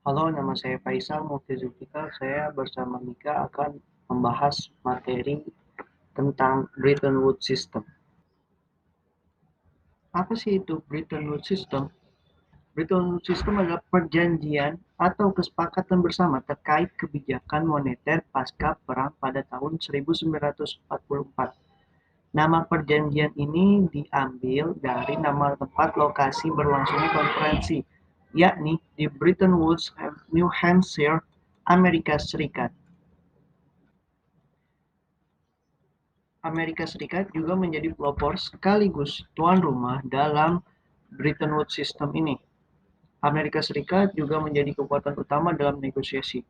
Halo, nama saya Faisal Mufti Zulfikar. Saya bersama Mika akan membahas materi tentang Bretton Woods System. Apa sih itu Bretton Woods System? Bretton Woods System adalah perjanjian atau kesepakatan bersama terkait kebijakan moneter pasca perang pada tahun 1944. Nama perjanjian ini diambil dari nama tempat lokasi berlangsungnya konferensi, yakni di Bretton Woods, New Hampshire, Amerika Serikat. Amerika Serikat juga menjadi pelopor sekaligus tuan rumah dalam Bretton Woods System ini. Amerika Serikat juga menjadi kekuatan utama dalam negosiasi.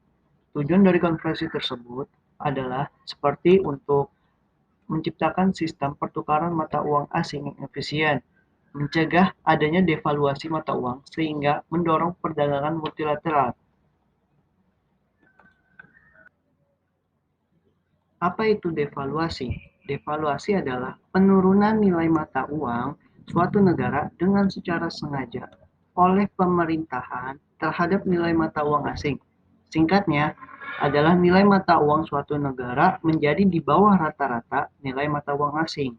Tujuan dari konferensi tersebut adalah seperti untuk menciptakan sistem pertukaran mata uang asing yang efisien, mencegah adanya devaluasi mata uang sehingga mendorong perdagangan multilateral. Apa itu devaluasi? Devaluasi adalah penurunan nilai mata uang suatu negara dengan secara sengaja oleh pemerintahan terhadap nilai mata uang asing. Singkatnya, adalah nilai mata uang suatu negara menjadi di bawah rata-rata nilai mata uang asing.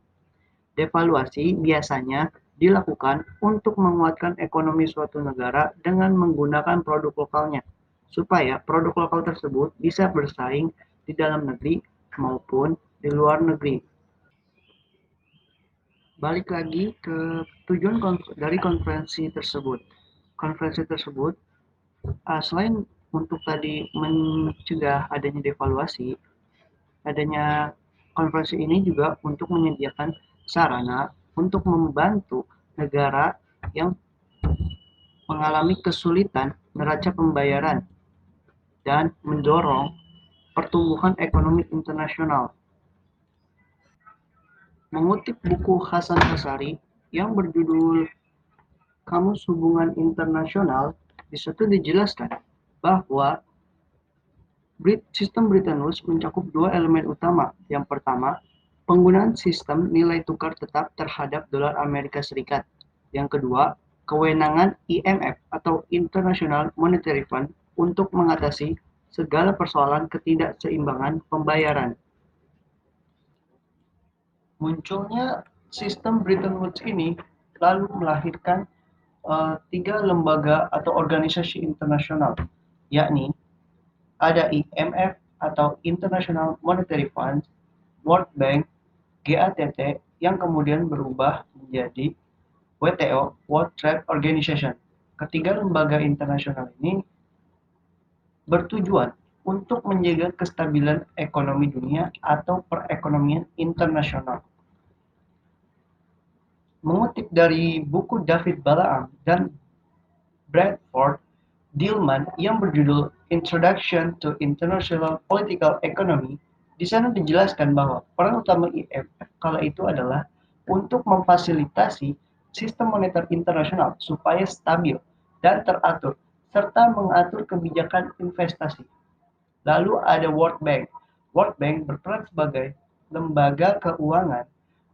Devaluasi biasanya dilakukan untuk menguatkan ekonomi suatu negara dengan menggunakan produk lokalnya, supaya produk lokal tersebut bisa bersaing di dalam negeri maupun di luar negeri. Balik lagi ke tujuan dari konferensi tersebut. Konferensi tersebut, selain untuk tadi mencegah adanya devaluasi, adanya konferensi ini juga untuk menyediakan sarana untuk membantu negara yang mengalami kesulitan neraca pembayaran dan mendorong pertumbuhan ekonomi internasional. Mengutip buku Hasan Hasari yang berjudul Kamus Hubungan Internasional, di situ dijelaskan bahwa sistem Bretton Woods mencakup dua elemen utama. Yang pertama, penggunaan sistem nilai tukar tetap terhadap dolar Amerika Serikat. Yang kedua, kewenangan IMF atau International Monetary Fund untuk mengatasi segala persoalan ketidakseimbangan pembayaran. Munculnya sistem Bretton Woods ini lalu melahirkan tiga lembaga atau organisasi internasional, yakni ada IMF atau International Monetary Fund, World Bank, GATT yang kemudian berubah menjadi WTO, World Trade Organization. Ketiga lembaga internasional ini bertujuan untuk menjaga kestabilan ekonomi dunia atau perekonomian internasional. Mengutip dari buku David Balaam dan Bradford Dillman yang berjudul Introduction to International Political Economy, di sana dijelaskan bahwa peran utama IMF kala itu adalah untuk memfasilitasi sistem moneter internasional supaya stabil dan teratur, serta mengatur kebijakan investasi. Lalu ada World Bank. World Bank berperan sebagai lembaga keuangan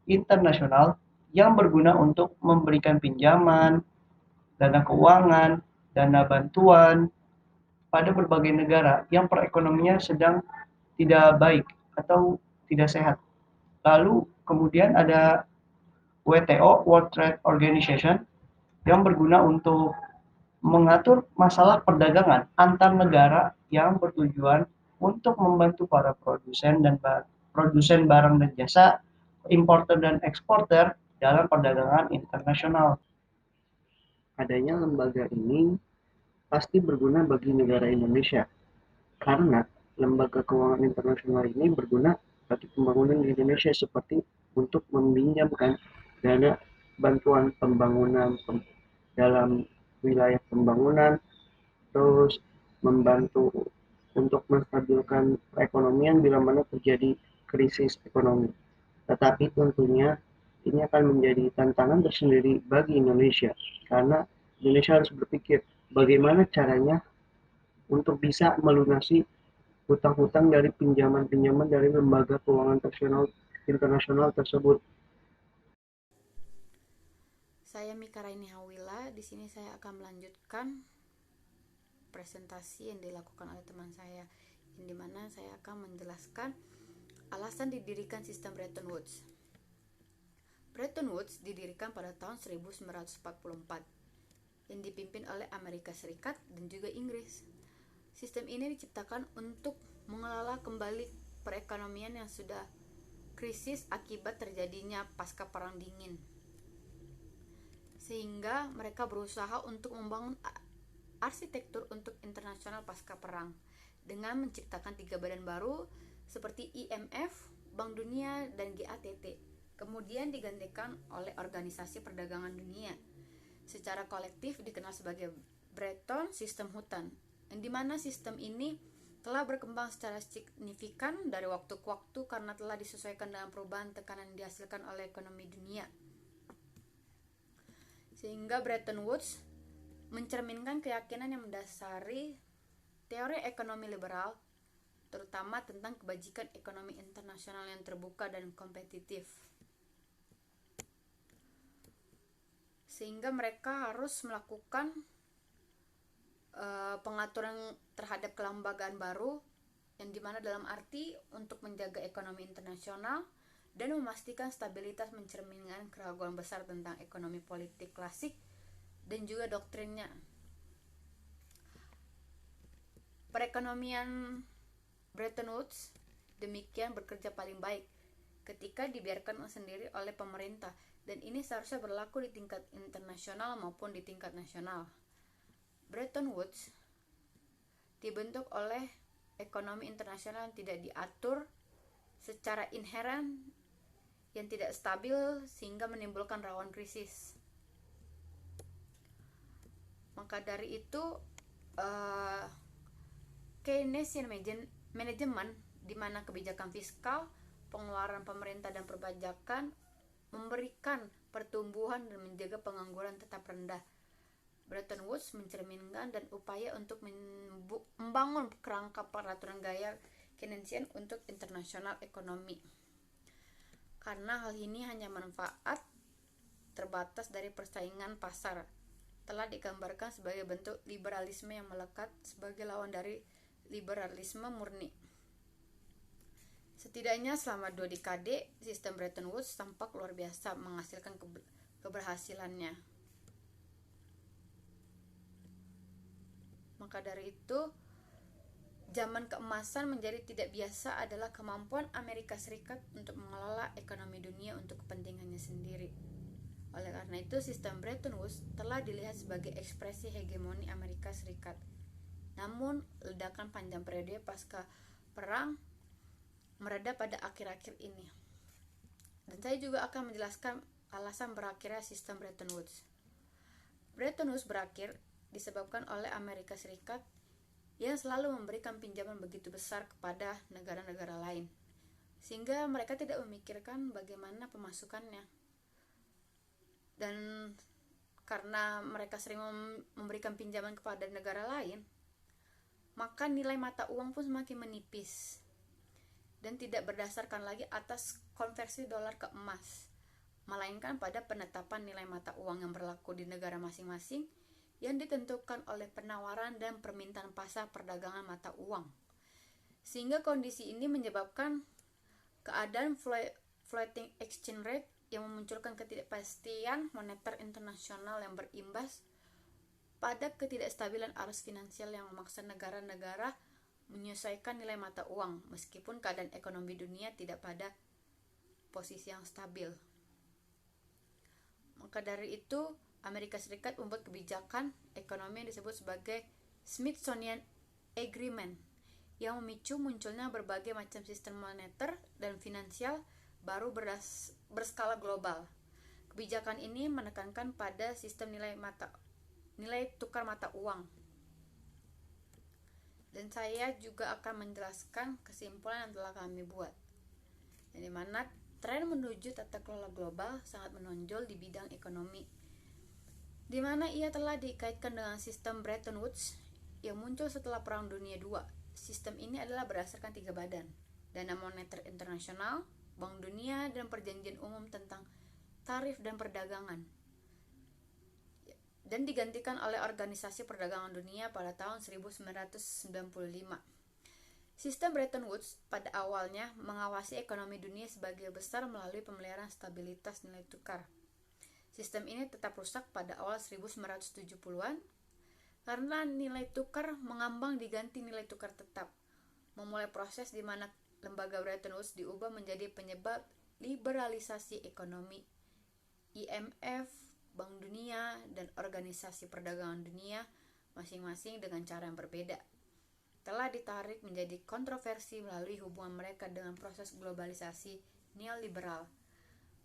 internasional yang berguna untuk memberikan pinjaman, dana keuangan, dana bantuan pada berbagai negara yang perekonomiannya sedang tidak baik atau tidak sehat. Lalu kemudian ada WTO, World Trade Organization, yang berguna untuk mengatur masalah perdagangan antar negara yang bertujuan untuk membantu para produsen barang dan jasa, importer dan eksporter dalam perdagangan internasional. Adanya lembaga ini pasti berguna bagi negara Indonesia karena lembaga keuangan internasional ini berguna bagi pembangunan di Indonesia seperti untuk meminjamkan dana bantuan pembangunan dalam wilayah pembangunan, terus membantu untuk menstabilkan perekonomian bila mana terjadi krisis ekonomi. Tetapi tentunya ini akan menjadi tantangan tersendiri bagi Indonesia karena Indonesia harus berpikir bagaimana caranya untuk bisa melunasi hutang-hutang dari pinjaman-pinjaman dari lembaga keuangan internasional tersebut. Saya Mika Raini Hawila. Di sini saya akan melanjutkan presentasi yang dilakukan oleh teman saya, yang dimana saya akan menjelaskan alasan didirikan sistem Bretton Woods. Bretton Woods didirikan pada tahun 1944 yang dipimpin oleh Amerika Serikat dan juga Inggris. Sistem ini diciptakan untuk mengelola kembali perekonomian yang sudah krisis akibat terjadinya pasca Perang Dingin. Sehingga mereka berusaha untuk membangun arsitektur untuk internasional pasca perang dengan menciptakan 3 badan baru seperti IMF, Bank Dunia, dan GATT. Kemudian digantikan oleh Organisasi Perdagangan Dunia. Secara kolektif dikenal sebagai Bretton Sistem Hutan, yang dimana sistem ini telah berkembang secara signifikan dari waktu ke waktu karena telah disesuaikan dengan perubahan tekanan yang dihasilkan oleh ekonomi dunia. Sehingga Bretton Woods mencerminkan keyakinan yang mendasari teori ekonomi liberal, terutama tentang kebajikan ekonomi internasional yang terbuka dan kompetitif. Sehingga mereka harus melakukan pengaturan terhadap kelembagaan baru, yang dimana dalam arti untuk menjaga ekonomi internasional dan memastikan stabilitas, mencerminkan keraguan besar tentang ekonomi politik klasik dan juga doktrinnya. Perekonomian Bretton Woods demikian bekerja paling baik ketika dibiarkan sendiri oleh pemerintah, dan ini seharusnya berlaku di tingkat internasional maupun di tingkat nasional. Bretton Woods dibentuk oleh ekonomi internasional yang tidak diatur secara inheren, yang tidak stabil sehingga menimbulkan rawan krisis. Maka dari itu Keynesian Management, di mana kebijakan fiskal, pengeluaran pemerintah dan perpajakan memberikan pertumbuhan dan menjaga pengangguran tetap rendah. Bretton Woods mencerminkan dan upaya untuk membangun kerangka peraturan gaya Keynesian untuk internasional ekonomi. Karena hal ini hanya manfaat terbatas dari persaingan pasar, telah digambarkan sebagai bentuk liberalisme yang melekat sebagai lawan dari liberalisme murni. Setidaknya selama 2 dekade, sistem Bretton Woods tampak luar biasa menghasilkan keberhasilannya. Maka dari itu, zaman keemasan menjadi tidak biasa adalah kemampuan Amerika Serikat untuk mengelola ekonomi dunia untuk kepentingannya sendiri. Oleh karena itu, sistem Bretton Woods telah dilihat sebagai ekspresi hegemoni Amerika Serikat. Namun, ledakan panjang periode pasca perang mereda pada akhir-akhir ini. Dan saya juga akan menjelaskan alasan berakhirnya sistem Bretton Woods. Bretton Woods berakhir disebabkan oleh Amerika Serikat yang selalu memberikan pinjaman begitu besar kepada negara-negara lain, sehingga mereka tidak memikirkan bagaimana pemasukannya. Dan karena mereka sering memberikan pinjaman kepada negara lain, maka nilai mata uang pun semakin menipis dan tidak berdasarkan lagi atas konversi dolar ke emas, melainkan pada penetapan nilai mata uang yang berlaku di negara masing-masing yang ditentukan oleh penawaran dan permintaan pasar perdagangan mata uang. Sehingga kondisi ini menyebabkan keadaan floating exchange rate yang memunculkan ketidakpastian moneter internasional yang berimbas pada ketidakstabilan arus finansial yang memaksa negara-negara menyesuaikan nilai mata uang meskipun keadaan ekonomi dunia tidak pada posisi yang stabil. Maka dari itu, Amerika Serikat membuat kebijakan ekonomi yang disebut sebagai Smithsonian Agreement yang memicu munculnya berbagai macam sistem moneter dan finansial baru berskala global. Kebijakan ini menekankan pada sistem nilai tukar mata uang. Dan saya juga akan menjelaskan kesimpulan yang telah kami buat, yang dimana tren menuju tata kelola global sangat menonjol di bidang ekonomi, di mana ia telah dikaitkan dengan sistem Bretton Woods yang muncul setelah Perang Dunia II. Sistem ini adalah berdasarkan 3 badan: Dana Moneter Internasional, Bank Dunia, dan Perjanjian Umum tentang Tarif dan Perdagangan. dan digantikan oleh Organisasi Perdagangan Dunia pada tahun 1995. Sistem Bretton Woods pada awalnya mengawasi ekonomi dunia sebagai besar melalui pemeliharaan stabilitas nilai tukar. Sistem ini tetap rusak pada awal 1970-an karena nilai tukar mengambang diganti nilai tukar tetap, memulai proses di mana lembaga Bretton Woods diubah menjadi penyebab liberalisasi ekonomi. IMF, Bank Dunia, dan Organisasi Perdagangan Dunia masing-masing dengan cara yang berbeda telah ditarik menjadi kontroversi melalui hubungan mereka dengan proses globalisasi neoliberal.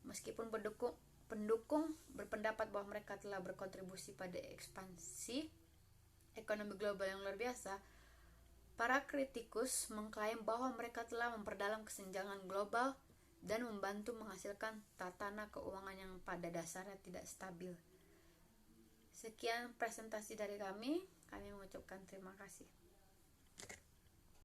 Meskipun pendukung berpendapat bahwa mereka telah berkontribusi pada ekspansi ekonomi global yang luar biasa, para kritikus mengklaim bahwa mereka telah memperdalam kesenjangan global dan membantu menghasilkan tatanan keuangan yang pada dasarnya tidak stabil. Sekian presentasi dari kami mengucapkan terima kasih.